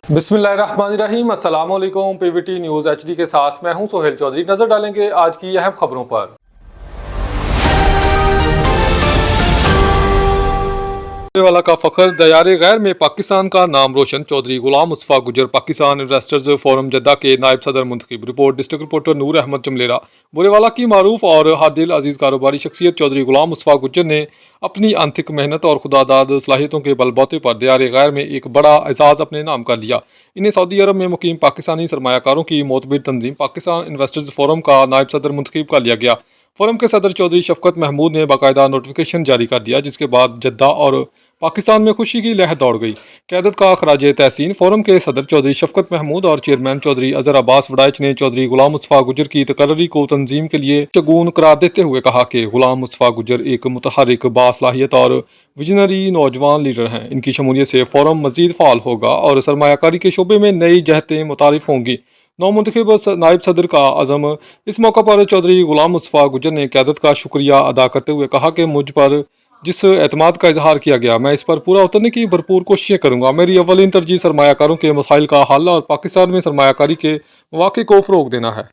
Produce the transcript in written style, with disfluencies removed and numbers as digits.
बिस्मिल्लाहिर्रहमानिर्रहीम अस्सलाम वालेकुम। पीवीटी न्यूज़ एचडी के साथ मैं हूं सोहेल चौधरी। नजर डालेंगे आज की अहम खबरों पर। वाला का फखर दयारे गैर में पाकिस्तान का नाम रोशन। चौधरी गुलाम मुस्तफा गुजर पाकिस्तान इन्वेस्टर्स फोरम जद्दा के नायब सदर मुंतखब। रिपोर्ट डिस्ट्रिक्ट रिपोर्टर नूर अहमद चमलेरा। बुरेवाला की मारूफ और हादिल अजीज कारोबारी शख्सियत चौधरी गुलाम मुस्तफा गुजर ने अपनी आंतरिक मेहनत और खुदादाद सलाहियतों के बलबूते पर दयारे गैर में एक बड़ा एजाज़ अपने नाम कर लिया। इन्हें सऊदी अरब में मुकीम पाकिस्तानी सरमायाकारों की मोतबर तंजीम पाकिस्तान इन्वेस्टर्स फोरम का नायब सदर मुंतखब कर लिया गया। फोरम के सदर चौधरी शफकत महमूद ने बाकायदा नोटिफिकेशन जारी कर दिया, जिसके बाद जद्दा और पाकिस्तान में खुशी की लहर दौड़ गई। क़यादत का खराज तहसीन। फोरम के सदर चौधरी शफकत महमूद और चेयरमैन चौधरी अजहर अब्बास वडाइच ने चौधरी गुलाम मुस्तफा गुजर की तकर्री को तंजीम के लिए शगुन करार देते हुए कहा कि गुलाम मुस्तफा गुजर एक मुतहरिक, बासलाहियत और विजनरी नौजवान लीडर हैं। इनकी शमूलियत से फोरम मजीद फाल होगा और सरमायाकारी के शोबे में नई जहतें मुतारिफ होंगी। नौमुंतखब नायब सदर का अज़म। इस मौका पर चौधरी गुलाम मुस्तफा गुजर ने क़यादत का शुक्रिया अदा करते हुए कहा कि मुझ पर जिस एतमाद का इजहार किया गया, मैं इस पर पूरा उतरने की भरपूर कोशिशें करूँगा। मेरी अव्वलीन तरजीह सरमायाकारों के मसाइल का हल और पाकिस्तान में सरमायाकारी के मौक़े को फ़रोग़ देना है।